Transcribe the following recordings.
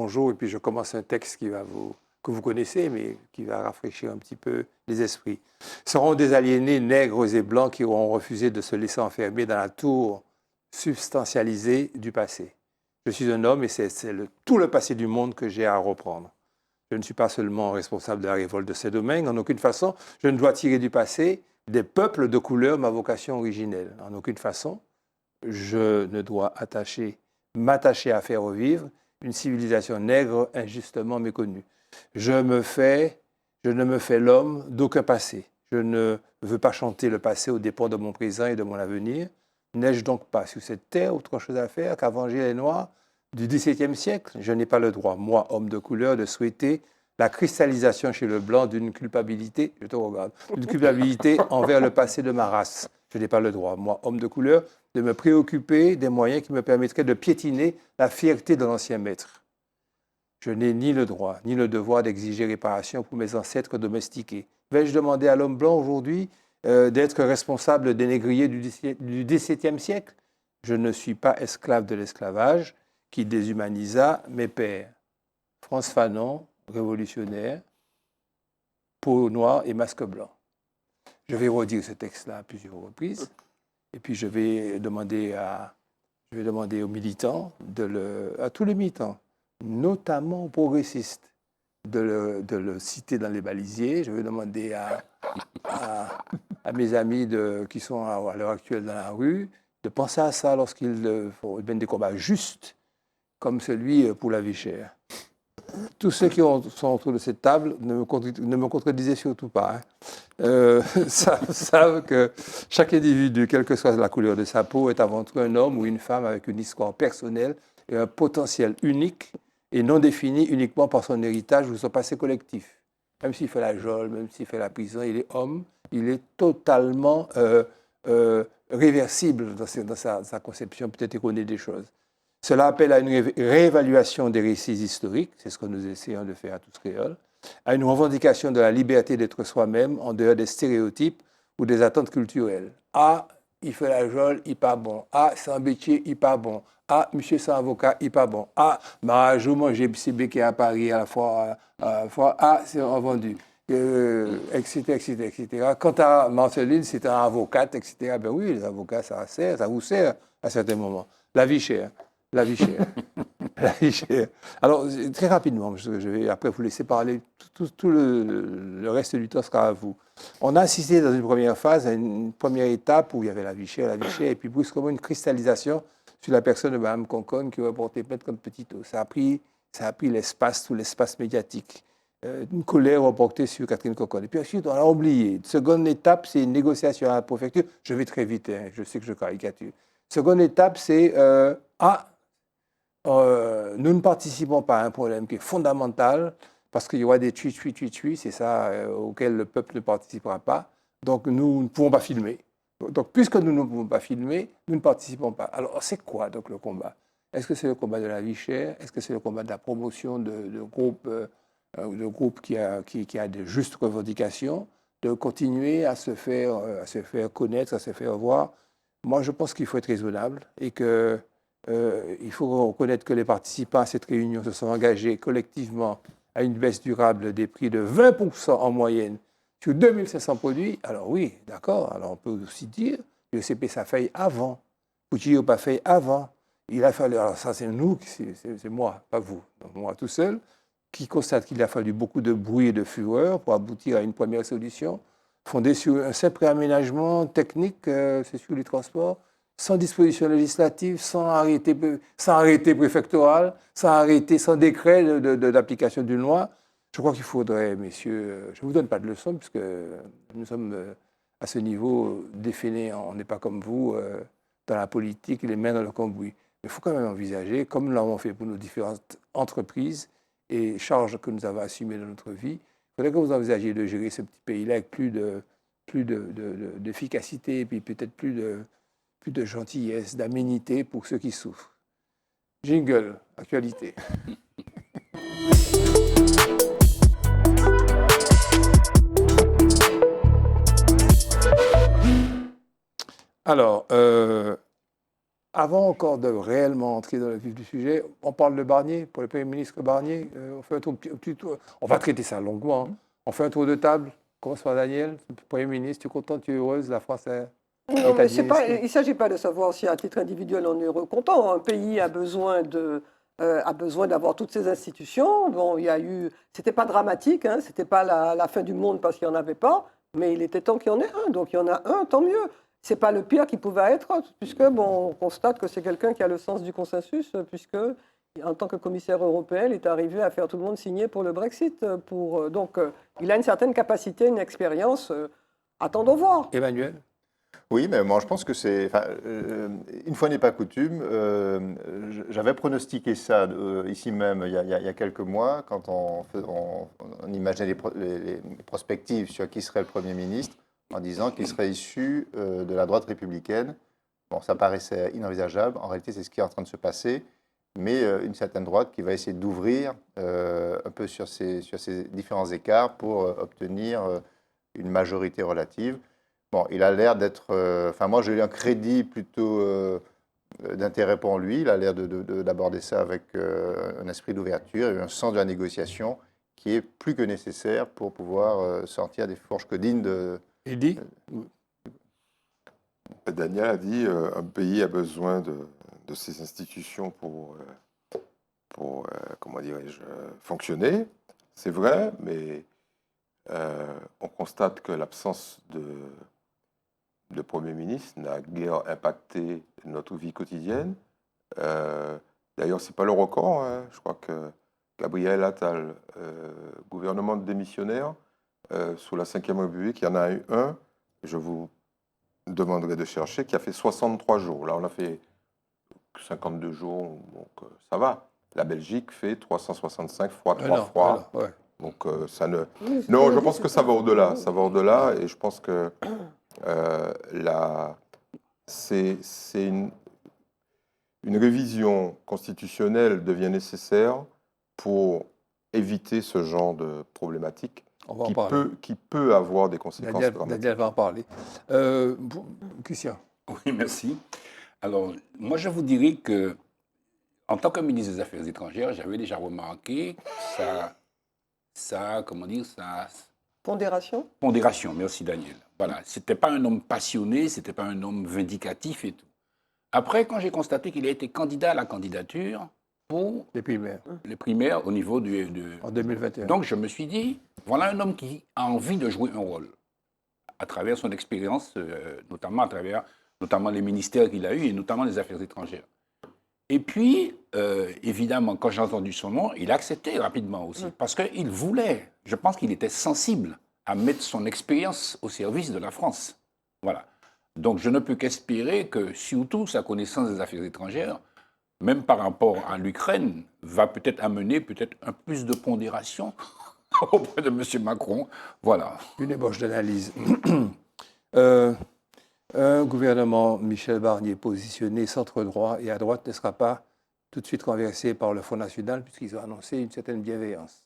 bonjour et puis je commence un texte que vous connaissez, mais qui va rafraîchir un petit peu les esprits. Seront des aliénés nègres et blancs qui auront refusé de se laisser enfermer dans la tour substantialisée du passé. Je suis un homme et c'est tout le passé du monde que j'ai à reprendre. Je ne suis pas seulement responsable de la révolte de Saint-Domingue, en aucune façon, je ne dois tirer du passé des peuples de couleur ma vocation originelle. En aucune façon, je ne dois m'attacher à faire revivre une civilisation nègre injustement méconnue. Je ne me fais l'homme d'aucun passé. Je ne veux pas chanter le passé au dépens de mon présent et de mon avenir. N'ai-je donc pas sur cette terre autre chose à faire qu'à venger les Noirs du XVIIe siècle? Je n'ai pas le droit, moi, homme de couleur, de souhaiter la cristallisation chez le blanc d'une culpabilité, je te regarde, d'une culpabilité envers le passé de ma race. Je n'ai pas le droit, moi, homme de couleur, de me préoccuper des moyens qui me permettraient de piétiner la fierté de l'ancien maître. Je n'ai ni le droit, ni le devoir d'exiger réparation pour mes ancêtres domestiqués. Vais-je demander à l'homme blanc aujourd'hui d'être responsable des négriers du XVIIe siècle? Je ne suis pas esclave de l'esclavage qui déshumanisa mes pères. Frantz Fanon, révolutionnaire, peau noire et masque blanc. Je vais redire ce texte-là à plusieurs reprises. Et puis je vais demander aux militants, à tous les militants, notamment aux progressistes, de le citer dans les balisiers. Je vais demander à mes amis qui sont à l'heure actuelle dans la rue de penser à ça lorsqu'ils mènent des combats justes, comme celui pour la vie chère. Tous ceux qui sont autour de cette table ne me contredisaient surtout pas. Savent que chaque individu, quelle que soit la couleur de sa peau, est avant tout un homme ou une femme avec une histoire personnelle et un potentiel unique et non défini uniquement par son héritage ou son passé collectif. Même s'il fait la geôle, même s'il fait la prison, il est homme, il est totalement réversible dans sa conception peut-être erronée des choses. Cela appelle à une réévaluation des récits historiques, c'est ce que nous essayons de faire à Tous Créoles, à une revendication de la liberté d'être soi-même en dehors des stéréotypes ou des attentes culturelles. Ah, il fait la geôle, il n'est pas bon. Ah, c'est un métier, il n'est pas bon. Ah, monsieur c'est un avocat, il n'est pas bon. Ah, je mange CBK à Paris à la fois. Ah, c'est un vendu. Etc., etc., etc. Quant à Marceline, c'est un avocate, etc. Ben oui, les avocats, ça vous sert à certains moments. La vie chère. La vie chère. La vie chère. Alors, très rapidement, je vais après vous laisser parler. Tout le reste du temps sera à vous. On a assisté dans une première phase à une première étape où il y avait la vie chère, et puis brusquement une cristallisation sur la personne de Mme Conconne qui aurait porté plainte contre Petitot. Ça a pris l'espace, tout l'espace médiatique. Une colère reportée sur Catherine Conconne. Et puis ensuite, on a oublié. Seconde étape, c'est une négociation à la préfecture. Je vais très vite, hein, je sais que je caricature. Seconde étape, c'est nous ne participons pas à un problème qui est fondamental parce qu'il y aura des tuis, c'est ça auquel le peuple ne participera pas. Donc nous ne pouvons pas filmer. Donc puisque nous ne pouvons pas filmer, nous ne participons pas. Alors c'est quoi donc le combat? Est-ce que c'est le combat de la vie chère? Est-ce que c'est le combat de la promotion de groupes qui a de justes revendications, de continuer à se faire connaître, à se faire voir? Moi je pense qu'il faut être raisonnable et que il faut reconnaître que les participants à cette réunion se sont engagés collectivement à une baisse durable des prix de 20% en moyenne sur 2500 produits. Alors oui, d'accord, alors on peut aussi dire que le CP ça fait avant, Pouty n'a pas fait avant. Il a fallu, alors ça c'est nous, c'est moi, pas vous, donc moi tout seul, qui constate qu'il a fallu beaucoup de bruit et de fureur pour aboutir à une première solution fondée sur un simple aménagement technique, c'est sur les transports, sans disposition législative, sans arrêté préfectoral, sans décret d'application d'une loi. Je crois qu'il faudrait, messieurs, je ne vous donne pas de leçons, puisque nous sommes à ce niveau défini, on n'est pas comme vous dans la politique, les mains dans le cambouis. Mais il faut quand même envisager, comme nous l'avons fait pour nos différentes entreprises et charges que nous avons assumées dans notre vie, il faudrait que vous envisagiez de gérer ce petit pays-là avec plus d'efficacité et puis peut-être plus de gentillesse, d'aménité pour ceux qui souffrent. Jingle, actualité. Alors, avant encore de réellement entrer dans le vif du sujet, on parle de Barnier, pour le Premier ministre Barnier. On fait un petit tour. On va traiter ça longuement. On fait un tour de table. Commence par Daniel, Premier ministre. Tu es content, tu es heureuse, la France est Non, mais administrée. il ne s'agit pas de savoir si à titre individuel on est heureux, content. Un pays a besoin d'avoir toutes ces institutions. Bon, c'était pas dramatique, hein, c'était pas la fin du monde parce qu'il n'y en avait pas, mais il était temps qu'il y en ait un. Donc il y en a un, tant mieux. C'est pas le pire qui pouvait être, puisque bon, on constate que c'est quelqu'un qui a le sens du consensus, puisque en tant que commissaire européen, il est arrivé à faire tout le monde signer pour le Brexit. Donc il a une certaine capacité, une expérience. Attendons voir. Emmanuel? Oui, mais moi je pense que c'est, enfin, une fois n'est pas coutume, j'avais pronostiqué ça ici même il y a quelques mois quand on imaginait les prospectives sur qui serait le Premier ministre en disant qu'il serait issu de la droite républicaine. Bon, ça paraissait inenvisageable, en réalité c'est ce qui est en train de se passer, mais une certaine droite qui va essayer d'ouvrir un peu sur ces différents écarts pour obtenir une majorité relative. Bon, il a l'air d'être. Enfin, moi, j'ai eu un crédit plutôt d'intérêt pour lui. Il a l'air d'aborder ça avec un esprit d'ouverture et un sens de la négociation qui est plus que nécessaire pour pouvoir sortir des fourches codines de. Il dit Daniel a dit un pays a besoin de ces institutions pour comment dirais-je, fonctionner. C'est vrai, mais on constate que l'absence de Premier ministre n'a guère impacté notre vie quotidienne. D'ailleurs, ce n'est pas le record. Hein. Je crois que Gabriel Attal, gouvernement de démissionnaire, sous la Ve République, il y en a eu un, je vous demanderai de chercher, qui a fait 63 jours. Là, on a fait 52 jours, donc ça va. La Belgique fait 365 fois 3 fois. Ouais. Donc ça ne... Non, je pense que ça va au-delà. Ça va au-delà et je pense que c'est une révision constitutionnelle devient nécessaire pour éviter ce genre de problématique qui peut avoir des conséquences dramatiques. Daniel va en parler. Christian. Oui, merci. Alors, moi, je vous dirais que, en tant que ministre des Affaires étrangères, j'avais déjà remarqué comment dire, ça... Pondération. Pondération, merci Daniel. Voilà, c'était pas un homme passionné, c'était pas un homme vindicatif et tout. Après, quand j'ai constaté qu'il a été candidat à la candidature pour les primaires au niveau en 2021. Donc, je me suis dit, voilà un homme qui a envie de jouer un rôle à travers son expérience, notamment les ministères qu'il a eus et notamment les affaires étrangères. Et puis, évidemment, quand j'ai entendu son nom, il a accepté rapidement aussi, parce qu'il voulait, je pense qu'il était sensible à mettre son expérience au service de la France. Voilà. Donc, je ne peux qu'espérer que, surtout, sa connaissance des affaires étrangères, même par rapport à l'Ukraine, va peut-être amener un plus de pondération auprès de M. Macron. Voilà. Une ébauche d'analyse. Un gouvernement Michel Barnier positionné centre-droit et à droite ne sera pas tout de suite renversé par le Front National puisqu'ils ont annoncé une certaine bienveillance.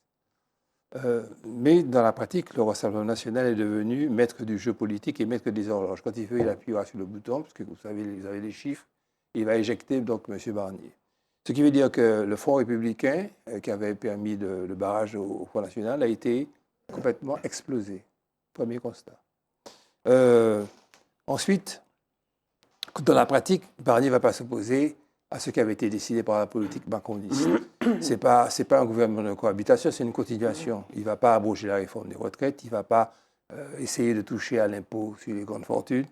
Mais dans la pratique, le Rassemblement national est devenu maître du jeu politique et maître des horloges. Quand il veut, il appuiera sur le bouton, parce que vous savez, vous avez les chiffres, et il va éjecter donc M. Barnier. Ce qui veut dire que le Front républicain, qui avait permis le barrage au Front national, a été complètement explosé. Premier constat. Ensuite, dans la pratique, Barnier ne va pas s'opposer à ce qui avait été décidé par la politique macroniste. Ce n'est pas un gouvernement de cohabitation, c'est une continuation. Il ne va pas abroger la réforme des retraites, il ne va pas essayer de toucher à l'impôt sur les grandes fortunes,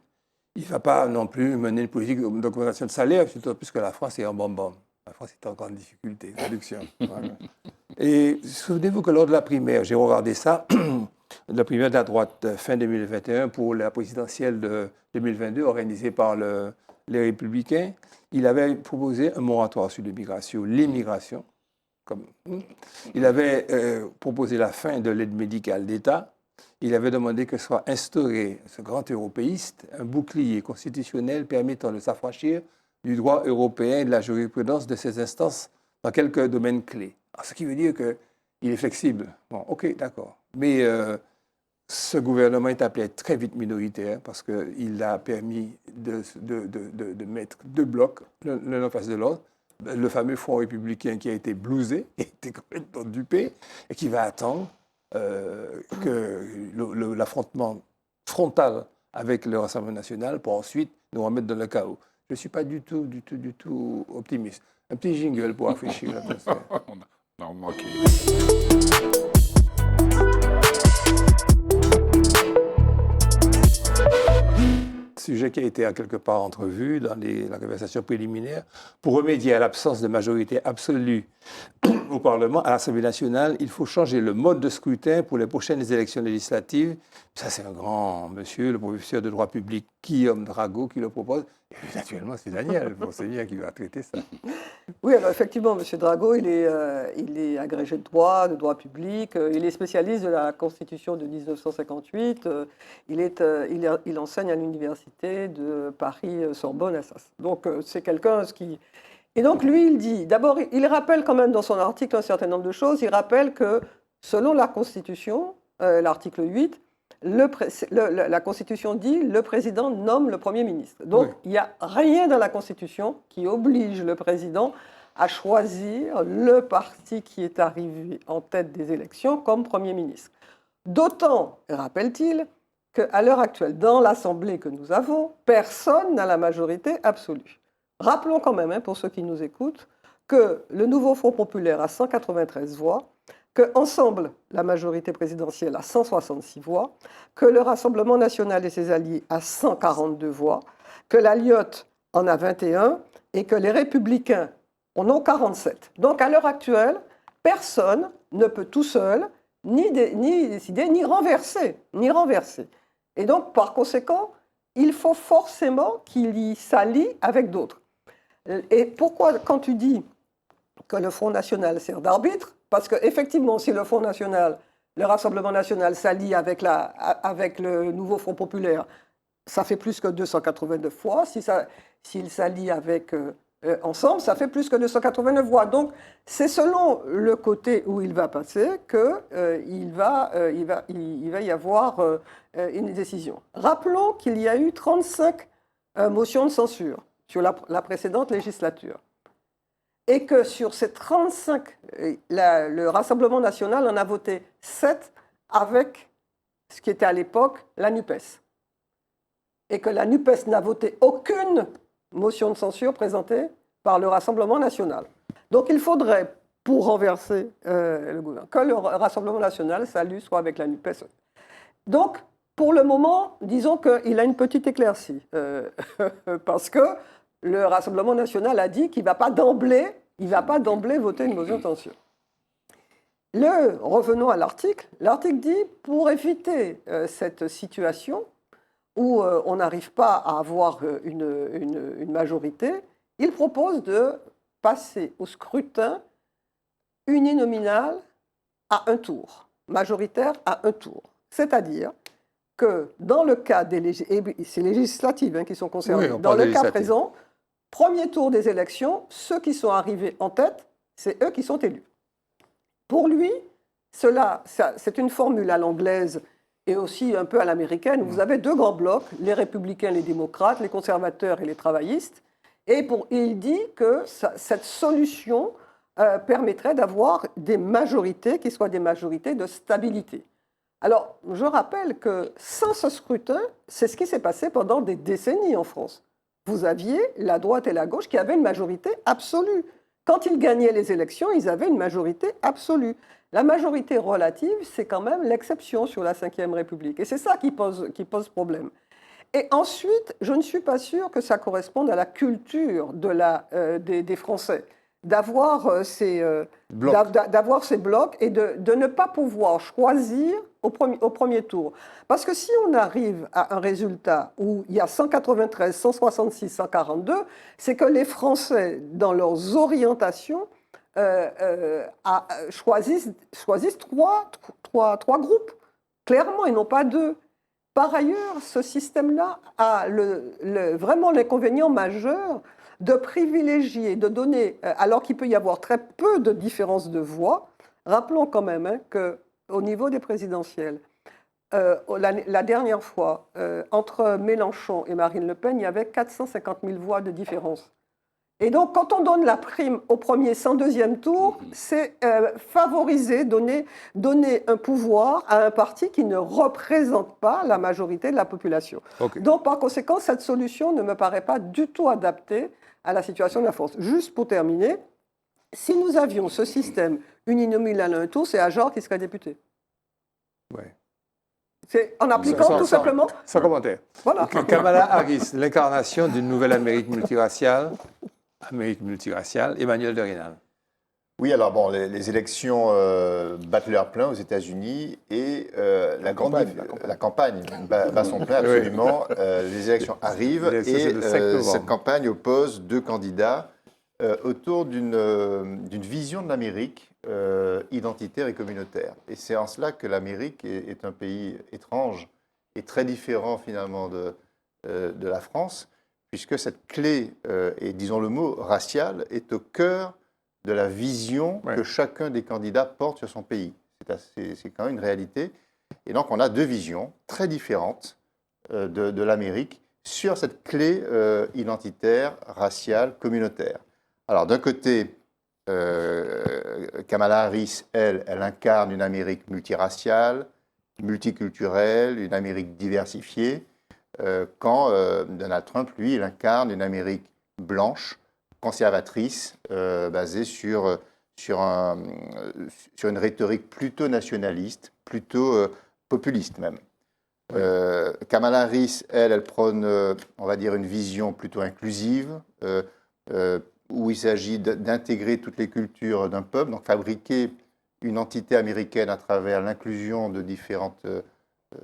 il ne va pas non plus mener une politique d'augmentation de salaire, surtout puisque la France est en bam-bam. La France est en grande difficulté, réduction. Voilà. Et souvenez-vous que lors de la primaire, j'ai regardé ça, la primaire de la droite fin 2021 pour la présidentielle de 2022 organisée par les Républicains, il avait proposé un moratoire sur l'immigration. Il avait proposé la fin de l'aide médicale d'État. Il avait demandé que soit instauré, ce grand européiste, un bouclier constitutionnel permettant de s'affranchir du droit européen et de la jurisprudence de ces instances dans quelques domaines clés. Alors, ce qui veut dire qu'il est flexible. Bon, ok, d'accord. Mais ce gouvernement est appelé à être très vite minoritaire parce qu'il a permis de mettre deux blocs, l'un en face de l'autre. Le fameux Front républicain qui a été blousé, qui a été complètement dupé, et qui va attendre que l'affrontement frontal avec le Rassemblement national pour ensuite nous remettre dans le chaos. Je ne suis pas du tout optimiste. Un petit jingle pour afficher l'atmosphère. On a remarqué. Sujet qui a été à quelque part entrevu dans la conversation préliminaire. Pour remédier à l'absence de majorité absolue au Parlement, à l'Assemblée nationale, il faut changer le mode de scrutin pour les prochaines élections législatives. Ça, c'est un grand monsieur, le professeur de droit public Guillaume Drago, qui le propose. Et naturellement, c'est Daniel, le conseiller, qui va traiter ça. Oui, alors effectivement, M. Drago, il est agrégé de droit public, il est spécialiste de la Constitution de 1958, il enseigne à l'université de Paris-Sorbonne Assas. Donc c'est quelqu'un qui... Et donc lui, il dit, d'abord, il rappelle quand même dans son article un certain nombre de choses, il rappelle que selon la Constitution, l'article 8, la Constitution dit le président nomme le Premier ministre. Donc, il n'y a rien dans la Constitution qui oblige le président à choisir le parti qui est arrivé en tête des élections comme Premier ministre. D'autant, rappelle-t-il, qu'à l'heure actuelle, dans l'Assemblée que nous avons, personne n'a la majorité absolue. Rappelons quand même, pour ceux qui nous écoutent, que le nouveau Front populaire a 193 voix, qu'ensemble, la majorité présidentielle a 166 voix, que le Rassemblement national et ses alliés a 142 voix, que l'Alliot en a 21 et que les Républicains en ont 47. Donc à l'heure actuelle, personne ne peut tout seul ni décider, ni renverser. Et donc, par conséquent, il faut forcément qu'il y s'allie avec d'autres. Et pourquoi, quand tu dis que le Front national sert d'arbitre, parce qu'effectivement, si le Front national, le Rassemblement national s'allie avec le nouveau Front populaire, ça fait plus que 289 voix. S'il s'allie avec ensemble, ça fait plus que 289 voix. Donc, c'est selon le côté où il va passer qu'il va y avoir une décision. Rappelons qu'il y a eu 35 motions de censure sur la précédente législature. Et que sur ces 35, le Rassemblement national en a voté 7 avec ce qui était à l'époque la NUPES. Et que la NUPES n'a voté aucune motion de censure présentée par le Rassemblement national. Donc il faudrait, pour renverser le gouvernement, que le Rassemblement national s'allie soit avec la NUPES. Donc, pour le moment, disons qu'il a une petite éclaircie. Parce que le Rassemblement national a dit qu'il ne va pas d'emblée voter une motion de censure. Revenons à l'article. L'article dit, pour éviter cette situation où on n'arrive pas à avoir une majorité, il propose de passer au scrutin uninominal à un tour, majoritaire à un tour. C'est-à-dire que dans le cas des c'est législatives qui sont concernées, dans le cas présent, premier tour des élections, ceux qui sont arrivés en tête, c'est eux qui sont élus. Pour lui, c'est une formule à l'anglaise et aussi un peu à l'américaine. Vous avez deux grands blocs, les républicains, les démocrates, les conservateurs et les travaillistes. Et il dit que cette solution permettrait d'avoir des majorités qui soient des majorités de stabilité. Alors, je rappelle que sans ce scrutin, c'est ce qui s'est passé pendant des décennies en France. Vous aviez la droite et la gauche qui avaient une majorité absolue. Quand ils gagnaient les élections, ils avaient une majorité absolue. La majorité relative, c'est quand même l'exception sur la Ve République. Et c'est ça qui pose problème. Et ensuite, je ne suis pas sûre que ça corresponde à la culture des Français, d'avoir ces blocs et de ne pas pouvoir choisir au premier tour. Parce que si on arrive à un résultat où il y a 193, 166, 142, c'est que les Français, dans leurs orientations, choisissent trois groupes, clairement, et non pas deux. Par ailleurs, ce système-là a vraiment l'inconvénient majeur de privilégier, de donner, alors qu'il peut y avoir très peu de différence de voix. Rappelons quand même qu'au niveau des présidentielles, la dernière fois, entre Mélenchon et Marine Le Pen, il y avait 450 000 voix de différence. Et donc, quand on donne la prime au premier sans deuxième tour, c'est favoriser, donner un pouvoir à un parti qui ne représente pas la majorité de la population. Ok. Donc, par conséquent, cette solution ne me paraît pas du tout adaptée à la situation de la France. Juste pour terminer, si nous avions ce système uninominal à un tour, c'est Ajor qui serait député. Ouais. C'est en appliquant tout simplement. Sans commentaire. Voilà. Kamala Harris, l'incarnation d'une nouvelle Amérique multiraciale, Emmanuel de Rhénal. Oui, alors bon, les élections battent leur plein aux États-Unis et la campagne bat son plein absolument. Les élections arrivent et cette campagne oppose deux candidats autour d'une vision de l'Amérique identitaire et communautaire. Et c'est en cela que l'Amérique est un pays étrange et très différent finalement de la France, puisque cette clé, et disons le mot, raciale, est au cœur de la vision que chacun des candidats porte sur son pays. C'est quand même une réalité. Et donc on a deux visions très différentes de l'Amérique sur cette clé identitaire, raciale, communautaire. Alors d'un côté, Kamala Harris, elle incarne une Amérique multiraciale, multiculturelle, une Amérique diversifiée, quand Donald Trump, lui, il incarne une Amérique blanche, conservatrice, basée sur une rhétorique plutôt nationaliste, plutôt populiste même. Kamala Harris, elle prône, on va dire, une vision plutôt inclusive, où il s'agit d'intégrer toutes les cultures d'un peuple, donc fabriquer une entité américaine à travers l'inclusion de différentes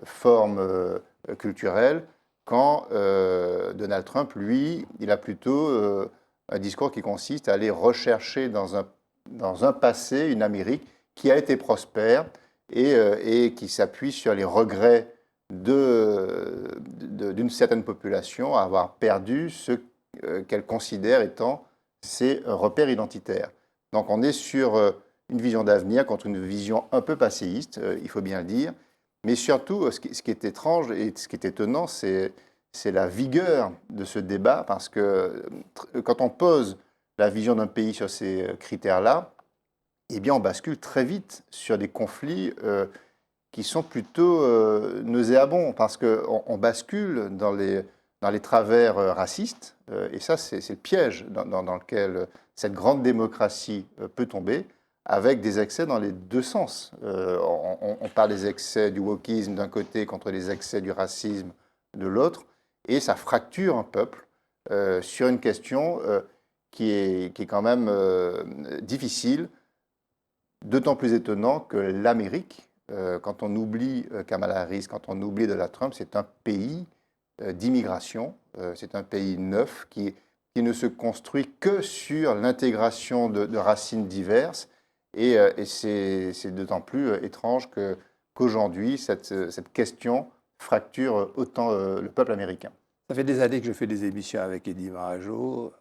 formes culturelles, quand Donald Trump, lui, il a plutôt un discours qui consiste à aller rechercher dans un passé une Amérique qui a été prospère et qui s'appuie sur les regrets d'une certaine population à avoir perdu ce qu'elle considère étant ses repères identitaires. Donc on est sur une vision d'avenir contre une vision un peu passéiste, il faut bien le dire. Mais surtout, ce qui est étrange et ce qui est étonnant, c'est la vigueur de ce débat, parce que quand on pose la vision d'un pays sur ces critères-là, eh bien on bascule très vite sur des conflits qui sont plutôt nauséabonds, parce qu'on bascule dans les travers racistes, et ça c'est le piège dans lequel cette grande démocratie peut tomber, avec des excès dans les deux sens. On parle des excès du wokisme d'un côté contre les excès du racisme de l'autre, et ça fracture un peuple sur une question qui est quand même difficile, d'autant plus étonnant que l'Amérique, quand on oublie Kamala Harris, quand on oublie Donald Trump, c'est un pays d'immigration, c'est un pays neuf qui ne se construit que sur l'intégration de racines diverses. Et c'est d'autant plus étrange qu'aujourd'hui, cette question fracture autant le peuple américain. Ça fait des années que je fais des émissions avec Eddie Marajo,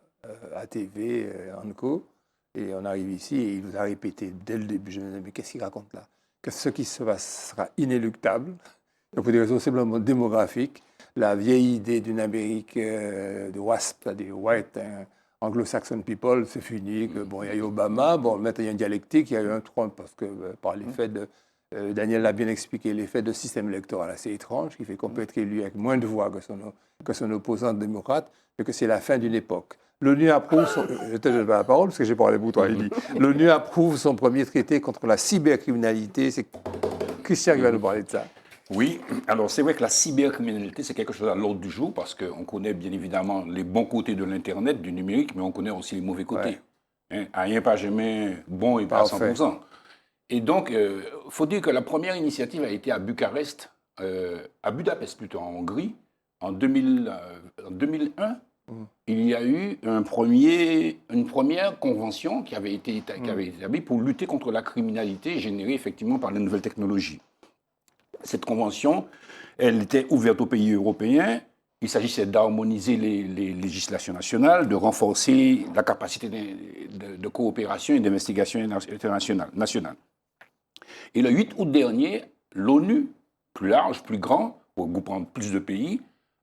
à TV, Anco, et on arrive ici et il nous a répété dès le début, je me disais, mais qu'est-ce qu'il raconte là? Que ce qui se passe sera inéluctable, donc pour des raisons simplement démographiques. La vieille idée d'une Amérique de WASP, c'est-à-dire White Anglo-Saxon People, c'est fini. Que, bon, il y a eu Obama, bon, maintenant il y a une dialectique, il y a eu un Trump, parce que par l'effet de... Daniel l'a bien expliqué, l'effet de système électoral assez étrange, qui fait qu'on peut être élu avec moins de voix que son opposant démocrate, mais que c'est la fin d'une époque. L'ONU approuve son... Je te donne pas la parole, parce que j'ai parlé pour toi, Elie. L'ONU approuve son premier traité contre la cybercriminalité. C'est Christian qui va nous parler de ça. Oui, alors c'est vrai que la cybercriminalité, c'est quelque chose à l'ordre du jour, parce qu'on connaît bien évidemment les bons côtés de l'Internet, du numérique, mais on connaît aussi les mauvais côtés. Ouais. Rien pas jamais bon et pas à 100%. Et donc, il faut dire que la première initiative a été à Bucarest, à Budapest plutôt, en Hongrie, en 2001. Il y a eu une première convention qui avait été établie pour lutter contre la criminalité générée effectivement par les nouvelles technologies. Cette convention, elle était ouverte aux pays européens. Il s'agissait d'harmoniser les législations nationales, de renforcer la capacité de coopération et d'investigation internationale, nationale. Et le 8 août dernier, l'ONU, plus large, plus grand, regroupant plus de pays,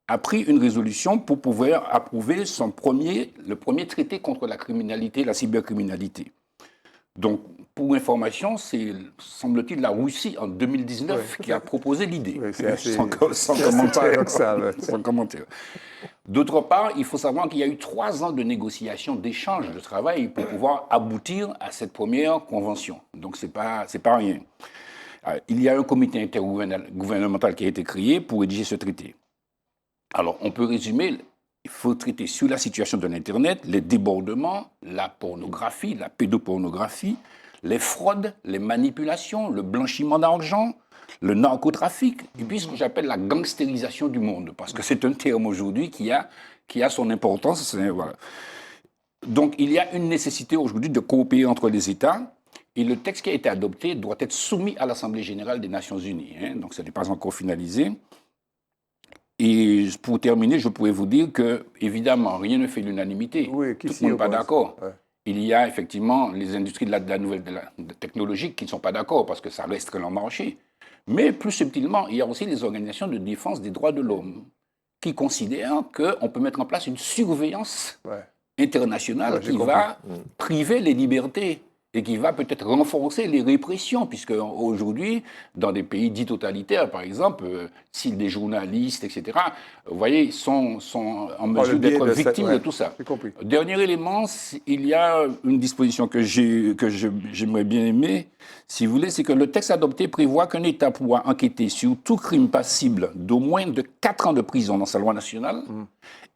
a pris une résolution pour pouvoir approuver le premier traité contre la criminalité, la cybercriminalité. Donc, pour information, c'est, semble-t-il, la Russie en 2019 qui a proposé l'idée. Oui, c'est assez, sans c'est commentaire. paradoxal. Ouais. Sans commentaire. D'autre part, il faut savoir qu'il y a eu 3 ans de négociations, d'échanges de travail pour pouvoir aboutir à cette première convention. Donc, c'est pas rien. Il y a un comité intergouvernemental qui a été créé pour rédiger ce traité. Alors, on peut résumer, il faut traiter sur la situation de l'Internet, les débordements, la pornographie, la pédopornographie, les fraudes, les manipulations, le blanchiment d'argent, le narcotrafic, et puis ce que j'appelle la gangstérisation du monde, parce que c'est un terme aujourd'hui qui a son importance. Voilà. Donc, il y a une nécessité aujourd'hui de coopérer entre les États, et le texte qui a été adopté doit être soumis à l'Assemblée générale des Nations unies. Donc, ça n'est pas encore finalisé. Et pour terminer, je pourrais vous dire que, évidemment, rien ne fait l'unanimité. Oui, Tout le monde n'est pas d'accord. Ouais. Il y a effectivement les industries de la nouvelle technologique qui ne sont pas d'accord parce que ça reste leur marché. Mais plus subtilement, il y a aussi les organisations de défense des droits de l'homme qui considèrent qu'on peut mettre en place une surveillance internationale qui va priver les libertés et qui va peut-être renforcer les répressions, puisque aujourd'hui, dans des pays dits totalitaires, par exemple, si des journalistes, etc., vous voyez, sont en mesure d'être victimes de tout ça. Dernier élément, il y a une disposition que j'aimerais bien aimer, si vous voulez, c'est que le texte adopté prévoit qu'un État pourra enquêter sur tout crime passible d'au moins de 4 ans de prison dans sa loi nationale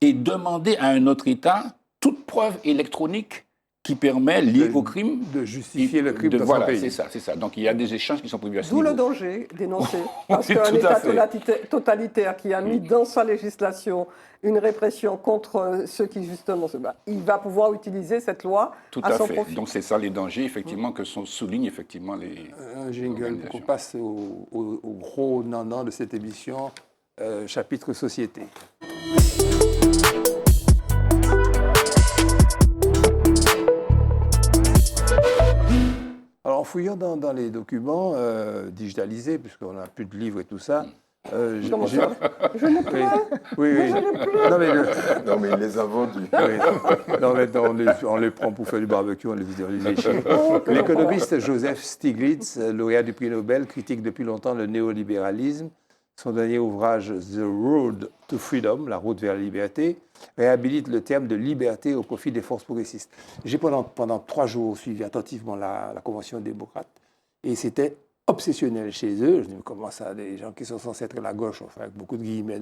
et demander à un autre État toute preuve électronique qui permet, lié au crime, de justifier le crime dans son pays. C'est ça. Donc il y a des échanges qui sont prévus à ce niveau. D'où le danger dénoncé. Parce qu'un État totalitaire qui a mis dans sa législation une répression contre ceux qui justement se battent, il va pouvoir utiliser cette loi à son profit. Donc c'est ça les dangers effectivement que soulignent effectivement les. Un jingle pour qu'on passe au gros nanan de cette émission, chapitre société. Alors, en fouillant dans les documents digitalisés, puisqu'on n'a plus de livres et tout ça, Comment ça ? Je n'ai plus. Oui. Non, mais ils les a vendus. Oui. Non, maintenant, on les prend pour faire du barbecue, on les échine. L'économiste Joseph Stiglitz, lauréat du prix Nobel, critique depuis longtemps le néolibéralisme. Son dernier ouvrage, The Road to Freedom, la route vers la liberté, réhabilite le terme de liberté au profit des forces progressistes. J'ai pendant 3 jours suivi attentivement la Convention démocrate et c'était obsessionnel chez eux. Je dis, comment ça, des gens qui sont censés être la gauche, enfin, avec beaucoup de guillemets,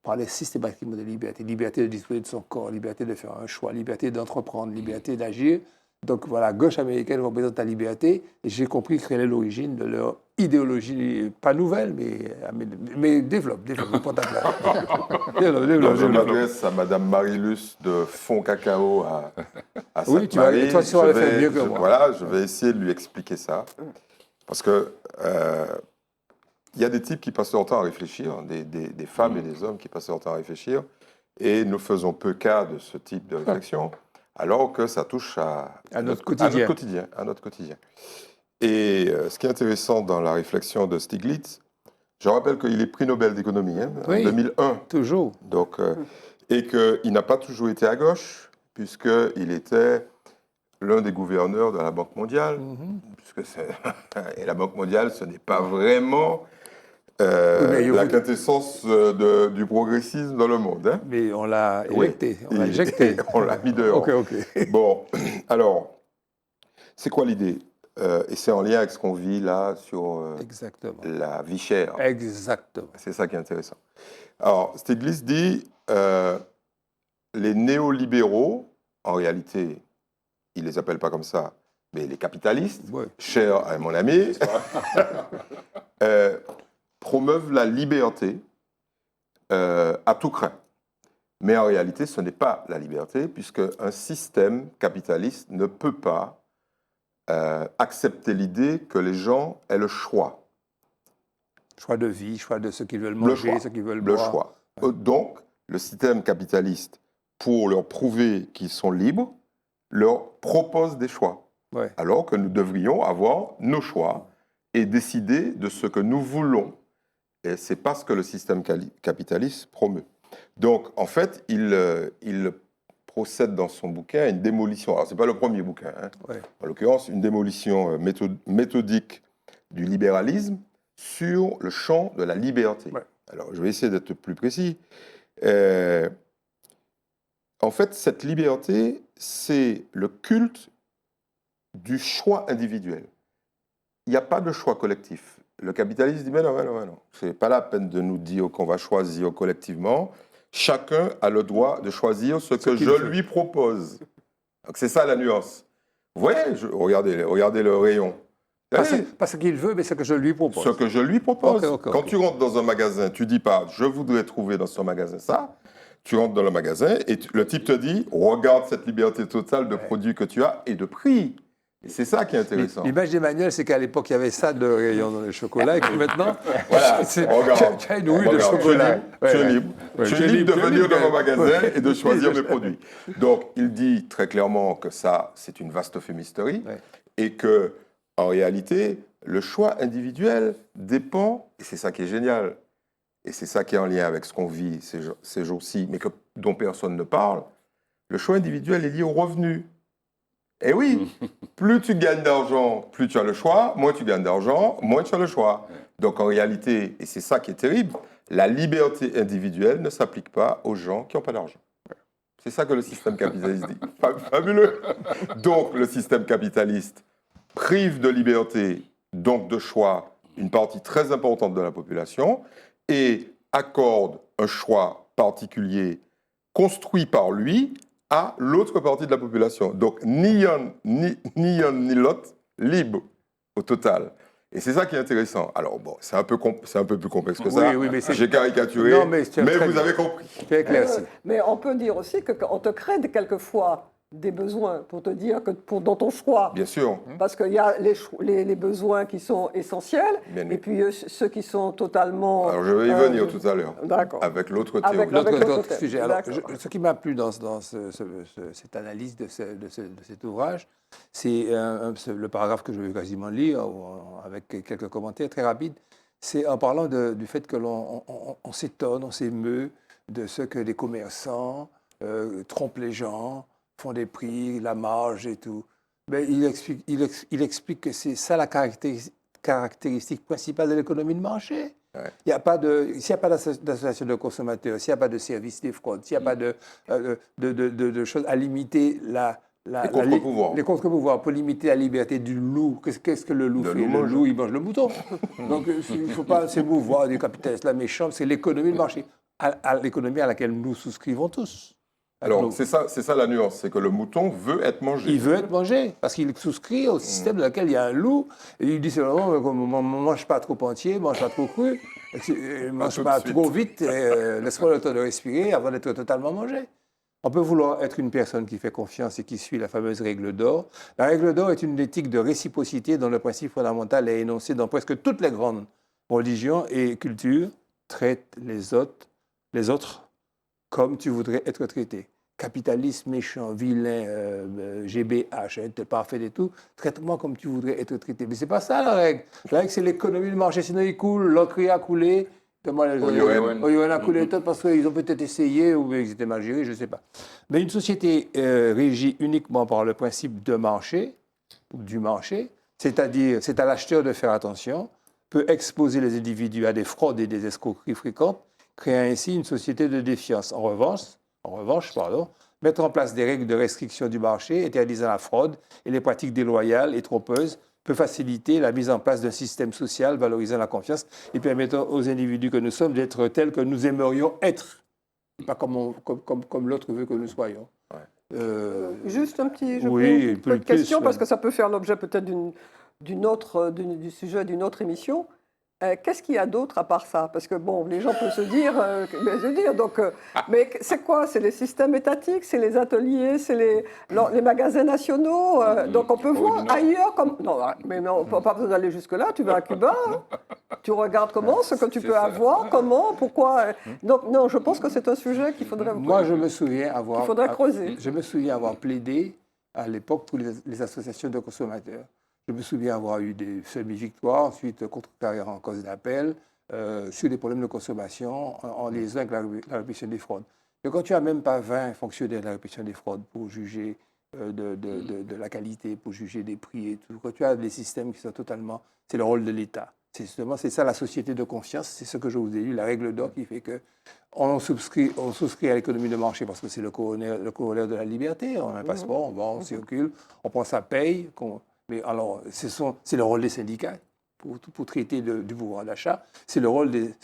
parlaient systématiquement de liberté. Liberté de disposer de son corps, liberté de faire un choix, liberté d'entreprendre, liberté d'agir. Donc voilà, la gauche américaine représente la liberté et j'ai compris quelle est l'origine de leur idéologie, pas nouvelle, mais développe, prends ta place. Je m'adresse à Madame Marilus de Fond Cacao à Sainte-Marie. Toi, tu vas le faire mieux que moi. Voilà, je vais essayer de lui expliquer ça. Parce que il y a des types qui passent leur temps à réfléchir, des femmes et des hommes qui passent leur temps à réfléchir, et nous faisons peu cas de ce type de réflexion, alors que ça touche à notre quotidien. Et ce qui est intéressant dans la réflexion de Stiglitz, je rappelle qu'il est prix Nobel d'économie en 2001. Toujours. Donc, et qu'il n'a pas toujours été à gauche, puisqu'il était l'un des gouverneurs de la Banque mondiale. Et la Banque mondiale, ce n'est pas vraiment la quintessence du progressisme dans le monde. Hein. Mais on l'a éjecté, on l'a éjecté. On l'a mis dehors. Ok. Bon, alors, c'est quoi l'idée et c'est en lien avec ce qu'on vit là sur la vie chère. Exactement. C'est ça qui est intéressant. Alors, Stiglitz dit les néolibéraux, en réalité, il ne les appelle pas comme ça, mais les capitalistes, chers à mon ami, promeuvent la liberté à tout craint. Mais en réalité, ce n'est pas la liberté, puisque un système capitaliste ne peut pas accepter l'idée que les gens aient le choix. Choix de vie, choix de ce qu'ils veulent manger, ce qu'ils veulent boire. Le choix. Donc, le système capitaliste, pour leur prouver qu'ils sont libres, leur propose des choix. Alors que nous devrions avoir nos choix et décider de ce que nous voulons Et c'est parce que le système capitaliste promeut. Donc, en fait, il procède dans son bouquin à une démolition. Alors, ce n'est pas le premier bouquin, hein. Ouais. En l'occurrence, une démolition méthodique du libéralisme sur le champ de la liberté. Ouais. Alors, je vais essayer d'être plus précis. En fait, cette liberté, c'est le culte du choix individuel. Il n'y a pas de choix collectif. Le capitaliste dit, mais non, ce n'est pas la peine de nous dire qu'on va choisir collectivement. Chacun a le droit de choisir ce que je lui propose. Donc c'est ça la nuance. Vous voyez, regardez le rayon. Pas ce qu'il veut, mais ce que je lui propose. Ce que je lui propose. Ok. Quand tu rentres dans un magasin, tu dis pas, je voudrais trouver dans ce magasin ça. Tu rentres dans le magasin et le type te dit, regarde cette liberté totale de produits que tu as et de prix. Et c'est ça qui est intéressant. L'image d'Emmanuel, c'est qu'à l'époque, il y avait ça de rayon dans les chocolats et que maintenant, Voilà, regarde. tu as une houille de chocolat. Tu es libre. Tu es libre de venir dans mon magasin et de choisir mes produits. Donc, il dit très clairement que ça, c'est une vaste fumisterie et que, en réalité, le choix individuel dépend, et c'est ça qui est génial, et c'est ça qui est en lien avec ce qu'on vit ces jours-ci, mais dont personne ne parle, le choix individuel est lié au revenu. Et oui, plus tu gagnes d'argent, plus tu as le choix, moins tu gagnes d'argent, moins tu as le choix. Donc en réalité, et c'est ça qui est terrible, la liberté individuelle ne s'applique pas aux gens qui n'ont pas d'argent. C'est ça que le système capitaliste dit. Fabuleux. Donc le système capitaliste prive de liberté, donc de choix, une partie très importante de la population et accorde un choix particulier construit par lui à l'autre partie de la population. Donc, ni un ni l'autre, libre au total. Et c'est ça qui est intéressant. Alors, bon, c'est un peu plus complexe que ça. Oui, mais j'ai caricaturé, non, mais vous avez compris. C'est éclairci. Mais on peut dire aussi qu'on te crée quelquefois des besoins pour te dire que dans ton choix. Bien sûr. Parce qu'il y a les besoins qui sont essentiels et puis ceux qui sont totalement... Alors, je vais y venir tout à l'heure. D'accord. Avec l'autre théorie. L'autre sujet. Alors, ce qui m'a plu dans cette analyse de cet ouvrage, c'est le paragraphe que je vais quasiment lire, avec quelques commentaires très rapides. C'est en parlant du fait que l'on s'étonne, on s'émeut de ce que les commerçants trompent les gens, font des prix, la marge et tout. Mais il explique que c'est ça la caractéristique principale de l'économie de marché. Ouais. S'il n'y a pas d'association de consommateurs, s'il n'y a pas de service des fraudes, s'il n'y a pas de choses à limiter les contre-pouvoirs pour limiter la liberté du loup. Qu'est-ce que le loup fait? Le loup, il mange le mouton. Donc, il ne faut pas s'émouvoir du capitalisme, la méchante, c'est l'économie de marché, l'économie à laquelle nous souscrivons tous. Alors, c'est ça la nuance, c'est que le mouton veut être mangé. Il veut être mangé, parce qu'il souscrit au système dans lequel il y a un loup, et il dit seulement, ne mange pas trop entier, ne mange pas trop cru, ne mange pas trop vite, laisse-moi le temps de respirer avant d'être totalement mangé. On peut vouloir être une personne qui fait confiance et qui suit la fameuse règle d'or. La règle d'or est une éthique de réciprocité dont le principe fondamental est énoncé dans presque toutes les grandes religions et cultures. Traite les autres comme tu voudrais être traité. Capitaliste, méchant, vilain, GBH, t'es parfait et tout, traite-moi comme tu voudrais être traité. Mais c'est pas ça la règle. La règle, c'est l'économie de marché, sinon il coule, l'autre a coulé. Oyoen a coulé tout parce qu'ils ont peut-être essayé ou ils étaient mal gérés, je ne sais pas. Mais une société régie uniquement par le principe de marché, ou du marché, c'est-à-dire c'est à l'acheteur de faire attention, peut exposer les individus à des fraudes et des escroqueries fréquentes, créant ainsi une société de défiance. En revanche, mettre en place des règles de restriction du marché, interdisant la fraude et les pratiques déloyales et trompeuses, peut faciliter la mise en place d'un système social valorisant la confiance et permettant aux individus que nous sommes d'être tels que nous aimerions être, pas comme l'autre veut que nous soyons. Ouais. Juste une petite question, parce que ça peut faire l'objet peut-être du sujet d'une autre émission. Qu'est-ce qu'il y a d'autre à part ça? Parce que bon, les gens peuvent se dire, mais c'est quoi? C'est les systèmes étatiques, c'est les ateliers, c'est les magasins nationaux. Donc on peut voir ailleurs comme. Non, mais non, pas besoin d'aller jusque là. Tu vas à Cuba, tu regardes ce que tu peux avoir, pourquoi. Donc non, je pense que c'est un sujet qu'il faudrait. Moi, je me souviens avoir. Il faudrait creuser. Je me souviens avoir plaidé à l'époque pour les associations de consommateurs. Je me souviens avoir eu des semi-victoires, ensuite contre-carrière en cause d'appel, sur les problèmes de consommation en liaison avec la répression des fraudes. Mais quand tu n'as même pas 20 fonctionnaires de la répression des fraudes pour juger de la qualité, pour juger des prix et tout, quand tu as des systèmes qui sont totalement... C'est le rôle de l'État. C'est ça la société de confiance, c'est ce que je vous ai dit, la règle d'or qui fait qu'on souscrit à l'économie de marché parce que c'est le corollaire de la liberté. On a un passeport, on circule, on prend sa paye. Mais alors, c'est le rôle des syndicats pour traiter du pouvoir d'achat. Ce